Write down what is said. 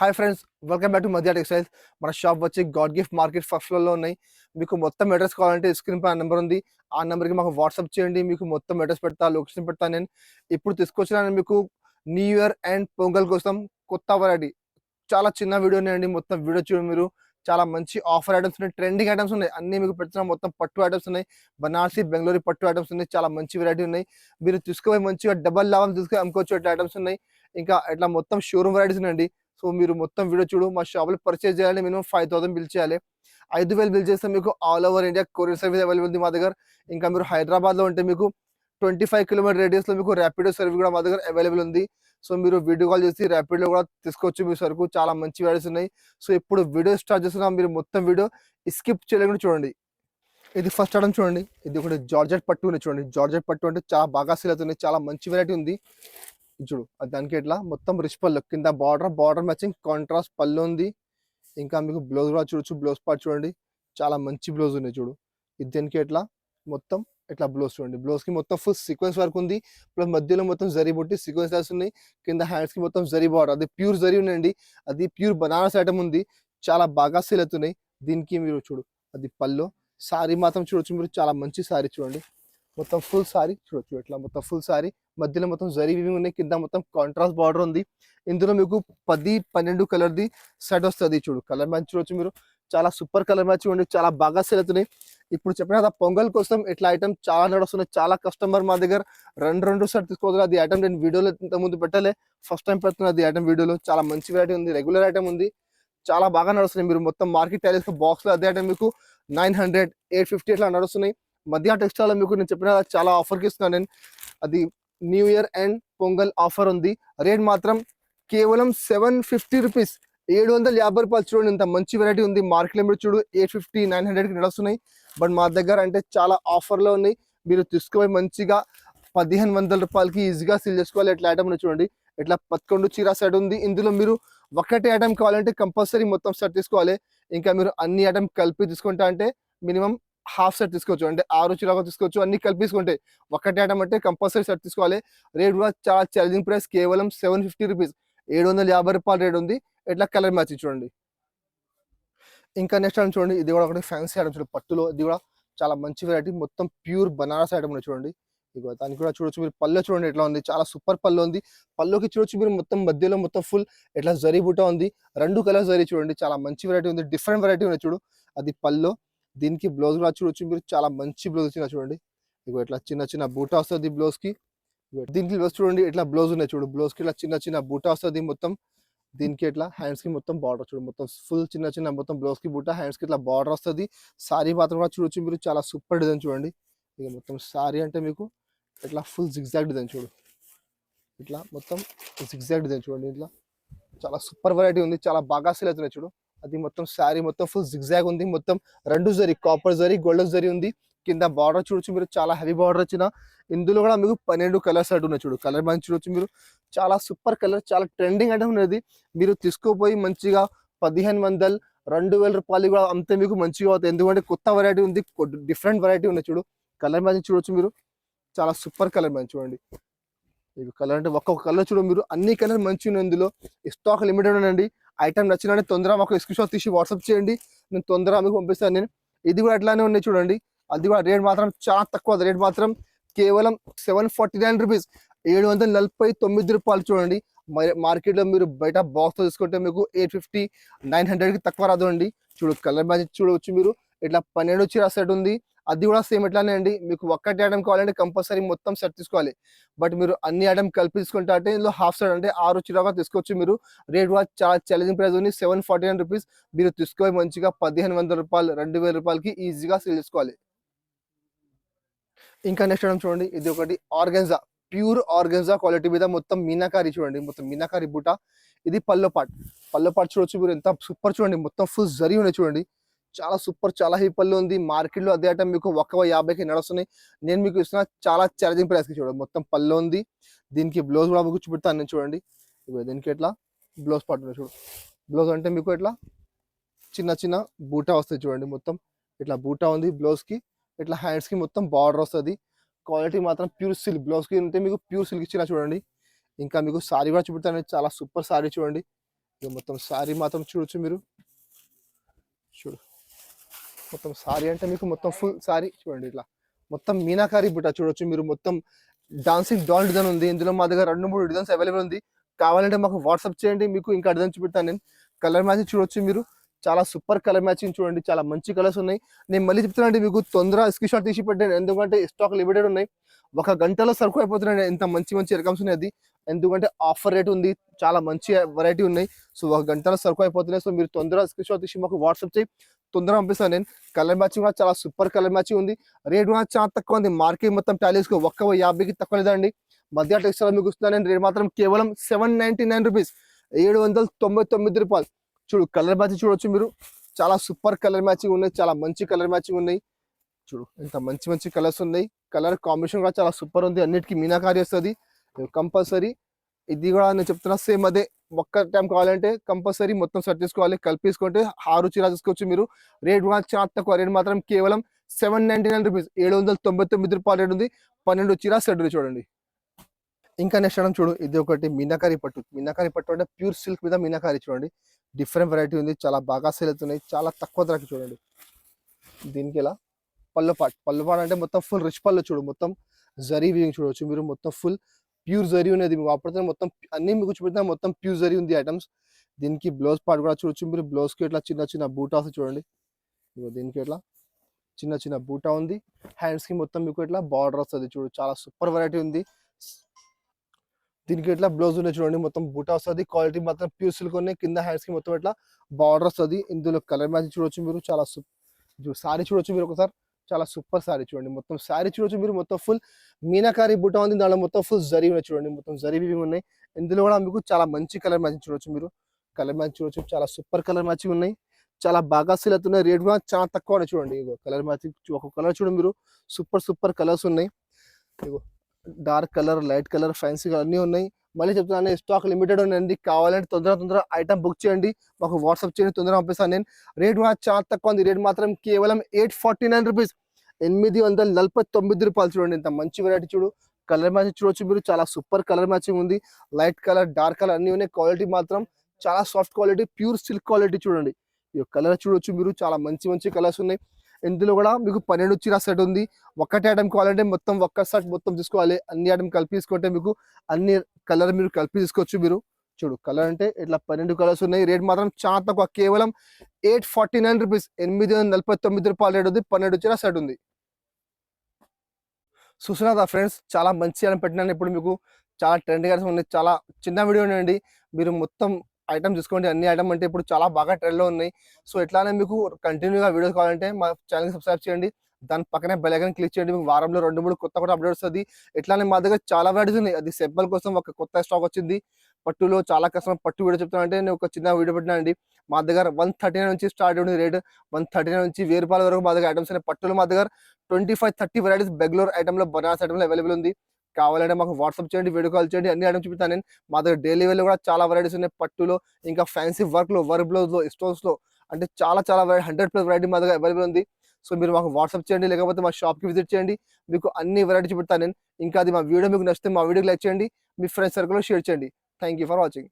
Hi friends, welcome back to మధ్య textiles. మన shop వచ్చి గాడ్ గిఫ్ట్ మార్కెట్ ఫస్ట్ ఫ్లోర్లో ఉన్నాయి. మీకు మొత్తం అడ్రస్ కావాలంటే స్క్రీన్ పై నెంబర్ ఉంది. ఆ నెంబర్కి మాకు వాట్సాప్ చేయండి. మీకు మొత్తం అడ్రస్ పెడతా, లొకేషన్ పెడతా. నేను ఇప్పుడు తీసుకొచ్చిన మీకు న్యూ ఇయర్ అండ్ పొంగల్ కోసం కొత్త వెరైటీ. చాలా చిన్న వీడియోనే అండి, మొత్తం వీడియో చూడండి మీరు. చాలా మంచి ఆఫర్ ఐటమ్స్ ఉన్నాయి, ట్రెండింగ్ ఐటమ్స్ ఉన్నాయి. అన్ని మీకు పెడుతున్నా. మొత్తం పట్టు ఐటమ్స్ ఉన్నాయి, బనారసి బెంగళూరు పట్టు ఐటమ్స్ ఉన్నాయి. చాలా మంచి వెరైటీ ఉన్నాయి. మీరు తీసుకుపోయి మంచిగా డబల్ లాభం తీసుకొని అమ్ముకోవచ్చు. అట్లా ఐటమ్స్ ఉన్నాయి. ఇంకా ఇట్లా మొత్తం షోరూమ్ వెరైటీస్ ఉన్నాయండి. సో మీరు మొత్తం వీడియో చూడు. మా షాప్లో పర్చేజ్ చేయాలి, మినిమం 5,000 బిల్ చేయాలి. 5,000 బిల్ చేస్తే మీకు all over India courier service available ఉంది మా దగ్గర. ఇంకా మీరు హైదరాబాద్లో ఉంటే మీకు 25 కిలోమీటర్ రేడియస్లో మీకు ర్యాపిడో సర్వీస్ కూడా మా దగ్గర అవైలబుల్ ఉంది. సో మీరు వీడియో కాల్ చేసి ర్యాపిడో కూడా తీసుకోవచ్చు మీ సరుకు. చాలా మంచి వెరైటీస్ ఉన్నాయి. సో ఇప్పుడు వీడియో స్టార్ట్ చేస్తున్నాం. మీరు మొత్తం వీడియో స్కిప్ చేయలేకుండా చూడండి. ఇది ఫస్ట్ ఐటమ్ చూడండి. ఇది ఒకటి జార్జెట్ పట్టు ఉంది చూడండి. జార్జెట్ పట్టు అంటే చాలా బాగా సేల్ అవుతుంది. చాలా మంచి వెరైటీ ఉంది. చూడు దానికి ఎట్లా మొత్తం రిచ్ పళ్ళు, కింద బార్డర్ మ్యాచింగ్ కాంట్రాస్ట్ పళ్ళు ఉంది. ఇంకా మీకు బ్లౌజ్ కూడా చూడొచ్చు. బ్లౌజ్ పార్ట్ చూడండి, చాలా మంచి బ్లౌజ్ ఉంది. చూడు ఇది దీనికి ఎట్లా మొత్తం ఇట్లా బ్లౌజ్ చూడండి. బ్లౌజ్ కి మొత్తం ఫుల్ సీక్వెన్స్ వర్క్ ఉంది. ప్లస్ మధ్యలో మొత్తం జరీ బుట్టి సీక్వెన్స్ ఉన్నాయి. కింద హ్యాండ్స్ కి మొత్తం జరీ బార్డర్, అది ప్యూర్ జరీ ఉందండి. అది ప్యూర్ బనారస్ ఐటమ్ ఉంది. చాలా బాగా సేల్ అవుతున్నాయి. దీనికి మీరు చూడు అది పళ్ళు. సారీ మాత్రం చూడొచ్చు మీరు, చాలా మంచి సారీ చూడండి. మొత్తం ఫుల్ సారీ చూడొచ్చు. ఇట్లా మొత్తం ఫుల్ సారీ, మధ్యలో మొత్తం జరీ వీవింగ్ ఉన్నాయి. కింద మొత్తం కాంట్రాస్ట్ బార్డర్ ఉంది. ఇందులో మీకు 10-12 కలర్ది సెట్ వస్తుంది. చూడు కలర్ మ్యాచ్ చూడొచ్చు మీరు. చాలా సూపర్ కలర్ మ్యాచ్ చూడండి. చాలా బాగా సేల్ అవుతున్నాయి. ఇప్పుడు చెప్పిన కదా పొంగల్ కోసం ఇట్లా ఐటమ్ చాలా నడుస్తున్నాయి. చాలా కస్టమర్ మా దగ్గర రెండు సెట్ తీసుకోవాలి. అది ఐటమ్ నేను వీడియోలో ఇంత ముందు పెట్టలే, ఫస్ట్ టైం పెడుతున్నది ఐటమ్ వీడియోలో. చాలా మంచి వెరైటీ ఉంది, రెగ్యులర్ ఐటమ్ ఉంది. చాలా బాగా నడుస్తున్నాయి. మీరు మొత్తం మార్కెట్ టైల్స్ బాక్స్ లో అదే ఐటమ్ మీకు 900, 850 ఇట్లా నడుస్తున్నాయి. మధ్య టెక్స్టైల్ మీకు నేను చెప్పిన చాలా ఆఫర్కి ఇస్తున్నాను నేను. అది new year and pongal offer ఉంది. రేట్ మాత్రం కేవలం 750 రూపీస్, 750 రూపాయలు. చూడండి ఇంత మంచి వెరైటీ ఉంది. మార్కెట్లో మీరు చూడు 850, 900కి నడుస్తున్నాయి. బట్ మా దగ్గర అంటే చాలా ఆఫర్లో ఉన్నాయి. మీరు తీసుకుపోయి మంచిగా 1,500 రూపాయలకి ఈజీగా సేల్ చేసుకోవాలి. ఎట్లా ఐటమ్ చూడండి. ఇట్లా 11 చీర సెట్ ఉంది. ఇందులో మీరు ఒకటి ఐటమ్ కావాలంటే కంపల్సరీ మొత్తం సెట్ తీసుకోవాలి. ఇంకా మీరు అన్ని ఐటమ్ కలిపి తీసుకుంటా అంటే మినిమం హాఫ్ సెట్ తీసుకోవచ్చు. అంటే 6 చీరగా తీసుకోవచ్చు. అన్ని కలిపి తీసుకుంటే ఒకటి ఐటమ్ అంటే కంపల్సరీ సెట్ తీసుకోవాలి. రేట్ కూడా చాలా ఛాలెంజింగ్ ప్రైస్, కేవలం 750 రూపీస్, 750 రూపాయలు రేట్ ఉంది. ఇట్లా కలర్ మ్యాచ్ చూడండి. ఇంకా నెక్స్ట్ ఐటమ్ చూడండి. ఇది కూడా ఒకటి ఫ్యాన్సీ ఐటమ్ చూడండి. పట్టులో ఇది కూడా చాలా మంచి వెరైటీ. మొత్తం ప్యూర్ బనారస్ ఐటమ్ ఉంది చూడండి. ఇదిగో దానికి కూడా చూడొచ్చు మీరు. పళ్ళు చూడండి ఎట్లా ఉంది, చాలా సూపర్ పళ్ళు ఉంది. పళ్ళుకి చూడొచ్చు మీరు మొత్తం మధ్యలో మొత్తం ఫుల్ ఇట్లా జరీ బూట ఉంది. 2 కలర్ జరీ చూడండి. చాలా మంచి వెరైటీ ఉంది, డిఫరెంట్ వెరైటీ ఉంది. చూడు అది పళ్ళు. దీనికి బ్లౌజ్ కూడా చూడొచ్చు మీరు. చాలా మంచి బ్లౌజ్ వచ్చిన చూడండి. ఇగో ఇట్లా చిన్న బూటా వస్తుంది బ్లౌజ్ కి. దీనికి బ్లౌజ్ చూడండి ఇట్లా బ్లౌజ్ ఉన్నాయి. చూడు బ్లౌజ్ కి ఇట్లా చిన్న బూటా వస్తుంది మొత్తం. దీనికి ఇట్లా హ్యాండ్స్ కి మొత్తం బార్డర్ చూడు. మొత్తం ఫుల్ చిన్న మొత్తం బ్లౌజ్ కి బూటా, హ్యాండ్స్ కి ఇట్లా బార్డర్ వస్తుంది. సారీ మాత్రం కూడా చూడొచ్చు మీరు. చాలా సూపర్ డిజైన్ చూడండి. ఇక మొత్తం సారీ అంటే మీకు ఇట్లా ఫుల్ జిగ్జాగ్ డిజైన్ చూడు. ఇట్లా మొత్తం జిగ్జాగ్ డిజైన్ చూడండి. ఇట్లా చాలా సూపర్ వెరైటీ ఉంది. చాలా బాగా సేల్ అవుతున్నాయి. చూడు అది మొత్తం శారీ మొత్తం ఫుల్ జిగ్జాగ్ ఉంది. మొత్తం 2 జరీ, కాపర్ జరీ, గోల్డెన్ జరీ ఉంది. కింద బార్డర్ చూడొచ్చు మీరు. చాలా హెవీ బార్డర్ వచ్చిన. ఇందులో కూడా మీకు 12 కలర్స్ అటు ఉన్నాయి. చూడు కలర్ మంచి చూడొచ్చు మీరు. చాలా సూపర్ కలర్, చాలా ట్రెండింగ్ ఐటమ్ ఉన్నది. మీరు తీసుకోపోయి మంచిగా 1,500, 2,000 రూపాయలు కూడా అంతే మీకు మంచిగా అవుతుంది. ఎందుకంటే కొత్త వెరైటీ ఉంది, డిఫరెంట్ వెరైటీ ఉంది. చూడు కలర్ మ్యాచింగ్ చూడొచ్చు మీరు. చాలా సూపర్ కలర్ మ్యాచ్ చూడండి. మీకు కలర్ అంటే ఒక్కొక్క కలర్ చూడండి మీరు. అన్ని కలర్ మంచిగా ఉన్నాయి. ఇందులో స్టాక్ లిమిటెడ్ ఉండండి. ఐటమ్ నచ్చినట్టు తొందరగా మాకు స్క్రీన్ షాట్ తీసి వాట్సాప్ చేయండి. నేను తొందరగా మీకు పంపిస్తాను నేను. ఇది కూడా అట్లానే ఉన్నాయి చూడండి. అది కూడా రేట్ మాత్రం చాలా తక్కువ. రేట్ మాత్రం కేవలం 749 రూపీస్, 749 రూపాయలు చూడండి. మార్కెట్లో మీరు బయట బాక్స్ తీసుకుంటే మీకు 850, 900కి తక్కువ రాదు అండి. చూడు కలర్ మ్యాచ్ చూడవచ్చు మీరు. ఇట్లా 12 చీర సెట్ ఉంది. అది కూడా సేమ్ ఎట్లానే అండి. మీకు ఒక్కటి ఐటమ్ కావాలంటే కంపల్సరీ మొత్తం సెట్ తీసుకోవాలి. బట్ మీరు అన్ని ఐటమ్ కలిపి తీసుకుంటే అంటే ఇందులో హాఫ్ సెట్ అంటే 6 చీరగా తీసుకోవచ్చు మీరు. రేట్ కూడా చాలా ఛాలెంజింగ్ ప్రైస్ ఉంది, 749 రూపీస్. మీరు తీసుకొని మంచిగా 1,500 రూపాయలు, 2,000 రూపాయలకి ఈజీగా సేల్ చేసుకోవాలి. ఇంకా నెక్స్ట్ ఐటమ్ చూడండి. ఇది ఒకటి ఆర్గెన్జా, ప్యూర్ ఆర్గెన్జా క్వాలిటీ మీద మొత్తం మీనాకారి చూడండి. మొత్తం మీనాకారి బూట. ఇది పల్లో పార్ట్ చూడొచ్చు మీరు. ఎంత సూపర్ చూడండి. మొత్తం ఫుల్ జరీ ఉన్నాయి చూడండి. చాలా సూపర్, చాలా హై పళ్ళు ఉంది. మార్కెట్లో అదే ఐటమ్ మీకు 150కి నడుస్తున్నాయి. నేను మీకు ఇస్తున్న చాలా ఛాలెంజింగ్ ప్రైస్కి చూడండి. మొత్తం పళ్ళు ఉంది. దీనికి బ్లౌజ్ కూడా మీకు చూపెడతాను నేను చూడండి. దీనికి ఎట్లా బ్లౌజ్ పార్ట్ ఉంది చూడు. బ్లౌజ్ అంటే మీకు ఇట్లా చిన్న బూటా వస్తుంది చూడండి. మొత్తం ఇట్లా బూటా ఉంది బ్లౌజ్కి. ఇట్లా హ్యాండ్స్కి మొత్తం బార్డర్ వస్తుంది. క్వాలిటీ మాత్రం ప్యూర్ సిల్క్. బ్లౌజ్కి ఉంటే మీకు ప్యూర్ సిల్క్ ఇచ్చిన చూడండి. ఇంకా మీకు సారీ కూడా చూపెడతాను. చాలా సూపర్ సారీ చూడండి. ఇక మొత్తం శారీ మాత్రం చూడొచ్చు మీరు. చూడు మొత్తం శారీ అంటే మీకు మొత్తం ఫుల్ శారీ చూడండి ఇట్లా మొత్తం మీనాకారి బుట్ట చూడొచ్చు మీరు. మొత్తం డాన్సింగ్ డాల్ డిజైన్ ఉంది. ఇందులో మా దగ్గర 2-3 డిజైన్స్ అవైలబుల్ ఉంది. కావాలంటే మాకు వాట్సాప్ చేయండి, మీకు ఇంకా డిజైన్ చూపెడతాను నేను. కలర్ మ్యాచింగ్ చూడొచ్చు మీరు. చాలా సూపర్ కలర్ మ్యాచింగ్ చూడండి, చాలా మంచి కలర్స్ ఉన్నాయి. నేను మళ్ళీ చెప్తున్నానండి, మీకు తొందరగా స్క్రీన్ షాట్ తీసి పెట్టండి, ఎందుకంటే స్టాక్ లిమిటెడ్ ఉన్నాయి. ఒక గంటలో సరుకు అయిపోతున్నాయి. ఇంత మంచి మంచి రకమ్స్ ఉన్నాయి అది, ఎందుకంటే ఆఫర్ రేట్ ఉంది, చాలా మంచి వెరైటీ ఉన్నాయి. సో ఒక గంటలో సరుకు అయిపోతున్నాయి. సో మీరు తొందరగా స్క్రీన్ షాట్ తీసి మాకు వాట్సాప్ చేయి, తొందరగా పంపిస్తాను నేను. కలర్ మ్యాచింగ్ కూడా చాలా సూపర్ కలర్ మ్యాచింగ్ ఉంది. రేట్ కూడా చాలా తక్కువ ఉంది. మార్కెట్ మొత్తం టాలీస్కో 150కి తక్కువ లేదండి. మధ్య టెక్స్టైల్ మీకు ఇస్తున్నాను. రేట్ మాత్రం కేవలం 799 రూపీస్, 799 రూపాయలు. చూడు కలర్ మ్యాచింగ్ చూడొచ్చు మీరు. చాలా సూపర్ కలర్ మ్యాచింగ్ ఉన్నాయి, చాలా మంచి కలర్ మ్యాచింగ్ ఉన్నాయి. చూడు ఎంత మంచి మంచి కలర్స్ ఉన్నాయి. కలర్ కాంబినేషన్ కూడా చాలా సూపర్ ఉంది. అన్నిటికీ మీనాకారి వస్తుంది కంపల్సరీ. ఇది కూడా నేను చెప్తున్నా సేమ్ అదే. ఒక్క టైం కావాలంటే కంపల్సరీ మొత్తం సెట్ చేసుకోవాలి. కలిపేసుకుంటే 6 చీర తీసుకోవచ్చు మీరు. రేట్ కూడా చాలా తక్కువ. రేట్ మాత్రం కేవలం 799 రూపీస్, 799 రూపాయలు రేట్ ఉంది. 12 చీర సెట్ ఉంది చూడండి. ఇంకా నెక్స్ట్ ఐటమ్ చూడు, ఇది ఒకటి మీనాకారి పట్టు. మీనాకారి పట్టు అంటే ప్యూర్ సిల్క్ మీద మీనాకారి చూడండి. డిఫరెంట్ వెరైటీ ఉంది, చాలా బాగా సేల్ అవుతున్నాయి, చాలా తక్కువ ధరకి చూడండి. దీనికి ఇలా పళ్ళు పాటు అంటే మొత్తం ఫుల్ రిచ్ పళ్ళు చూడు. మొత్తం జరీ వీవింగ్ చూడవచ్చు మీరు. మొత్తం ఫుల్ ప్యూర్ జరీ ఉన్నది మీకు అప్పుడైతే మొత్తం అన్ని మీకు చూపెడతా. మొత్తం ప్యూర్ జరీ ఉంది ఐటమ్స్. దీనికి బ్లౌజ్ పార్ట్ కూడా చూడొచ్చు మీరు. బ్లౌజ్ కి ఇట్లా చిన్న చిన్న బూటాస్ చూడండి. దీనికి ఇట్లా చిన్న చిన్న బూటా ఉంది. హ్యాండ్స్ కి మొత్తం మీకు ఇట్లా బార్డర్ వస్తుంది చూడు. చాలా సూపర్ వెరైటీ ఉంది. దీనికి ఇట్లా బ్లౌజ్ ఉన్నాయి చూడండి. మొత్తం బూటా వస్తుంది. క్వాలిటీ మాత్రం ప్యూర్ సిల్క్ ఉన్నాయి. కింద హ్యాండ్స్ కి మొత్తం ఇట్లా బార్డర్ వస్తుంది. ఇందులో కలర్ మ్యాచింగ్ చూడొచ్చు మీరు. చాలా సారీ చూడొచ్చు మీరు ఒకసారి. చాలా సూపర్ సారీ చూడండి. మొత్తం సారీ చూడొచ్చు మీరు. మొత్తం ఫుల్ మీనాకారి బూటా ఉంది. దాంట్లో మొత్తం ఫుల్ జరీ ఉన్నాయి చూడండి. మొత్తం జరీ వీవింగ్ ఉన్నాయి. ఇందులో కూడా మీకు చాలా మంచి కలర్ మ్యాచింగ్ చూడొచ్చు మీరు. కలర్ మ్యాచింగ్ చూడొచ్చు. చాలా సూపర్ కలర్ మ్యాచింగ్ ఉన్నాయి. చాలా బాగా సేల్ అవుతున్నాయి. రేట్ కూడా చాలా తక్కువ ఉన్నాయి చూడండి. ఇగో కలర్ మ్యాచింగ్ ఒక కలర్ చూడండి మీరు. సూపర్ సూపర్ కలర్స్ ఉన్నాయి. ఇగో dark colour, light colour, fancy colour అన్నీ ఉన్నాయి. మళ్ళీ చెప్తున్నాను, స్టాక్ లిమిటెడ్ ఉంది. కావాలంటే తొందరగా ఐటమ్ బుక్ చేయండి, మాకు వాట్సాప్ చేయండి, తొందరగా పంపిస్తాను నేను. రేట్ కూడా చాలా తక్కువ ఉంది. రేట్ మాత్రం కేవలం 849 రూపీస్, 849 రూపాయలు చూడండి. ఇంత మంచి వెరైటీ చూడు. కలర్ మ్యాచింగ్ చూడొచ్చు మీరు. చాలా సూపర్ కలర్ మ్యాచింగ్ ఉంది. లైట్ కలర్, డార్క్ కలర్ అన్ని ఉన్నాయి. క్వాలిటీ మాత్రం చాలా soft quality, pure silk quality చూడండి. ఈ కలర్ చూడొచ్చు మీరు. చాలా మంచి మంచి కలర్స్ ఉన్నాయి. ఇందులో కూడా మీకు 12 చీర సెట్ ఉంది. ఒక్కటే ఐటమ్ కావాలంటే మొత్తం ఒక్క సెట్ మొత్తం తీసుకోవాలి. అన్ని ఐటమ్ కలిపి తీసుకుంటే మీకు అన్ని కలర్ మీరు కలిపి తీసుకోవచ్చు మీరు. చూడు కలర్ అంటే ఇట్లా 12 కలర్స్ ఉన్నాయి. రేట్ మాత్రం చాలా తక్కువ, కేవలం 849 రూపీస్, 849 రూపాయలు రేట్ ఉంది. 12 చీర సెట్ ఉంది. చూసినా ఫ్రెండ్స్, చాలా మంచి ఐటమ్ పెట్టినాను ఇప్పుడు మీకు. చాలా ట్రెండ్గా ఉన్నాయి. చాలా చిన్న వీడియో అండి. మీరు మొత్తం ఐటమ్ చూసుకోండి. అన్ని ఐటమ్ అంటే ఇప్పుడు చాలా బాగా ట్రెండ్లో ఉన్నాయి. సో ఎట్లానే మీకు కంటిన్యూగా వీడియోస్ కావాలంటే మా ఛానల్కి సబ్స్క్రైబ్ చేయండి. దాని పక్కనే బెల్ ఐకాన్ క్లిక్ చేయండి. మీకు వారంలో 2-3 కొత్త అప్డేట్ వస్తుంది. ఎట్లానే మా దగ్గర చాలా వెరైటీస్ ఉన్నాయి. అది సింపుల్ కోసం ఒక కొత్త స్టాక్ వచ్చింది. పట్టులో చాలా కష్టం. పట్టు వీడియో చెప్తానంటే నేను ఒక చిన్న వీడియో పెట్టినా అండి. మా దగ్గర 139 నుంచి స్టార్ట్ ఉంది రేట్. 139 నుంచి 1000 రూపాయల వరకు మా దగ్గర ఐటమ్స్ ఉన్నాయి. పట్టులో మా దగ్గర 25-30 వెరైటీస్ బెంగళూరు ఐటమ్లో, బనారస్ ఐటమ్లో అవైలబుల్ ఉంది. కావాలంటే మాకు వాట్సాప్ చేయండి, వీడియో కాల్ చేయండి, అన్ని ఐటమ్స్ చూపిస్తాను నేను. మా దగ్గర డైలీ వేలో కూడా చాలా వెరైటీస్ ఉన్నాయి పట్టులో. ఇంకా ఫ్యాన్సీ వర్క్లో, వర్క్ బ్లౌజ్లో, స్టోన్స్లో అంటే చాలా 100+ వెరైటీ మా దగ్గర అవైలబుల్ ఉంది. సో మీరు మాకు వాట్సాప్ చేయండి, లేకపోతే మా షాప్కి విజిట్ చేయండి. మీకు అన్ని వెరైటీ చూపిస్తాను నేను. ఇంకా అది మా వీడియో మీకు నచ్చితే మా వీడియోకి లైక్ చేయండి, మీ ఫ్రెండ్స్ సర్కిల్లో షేర్ చేయండి. Thank you for watching.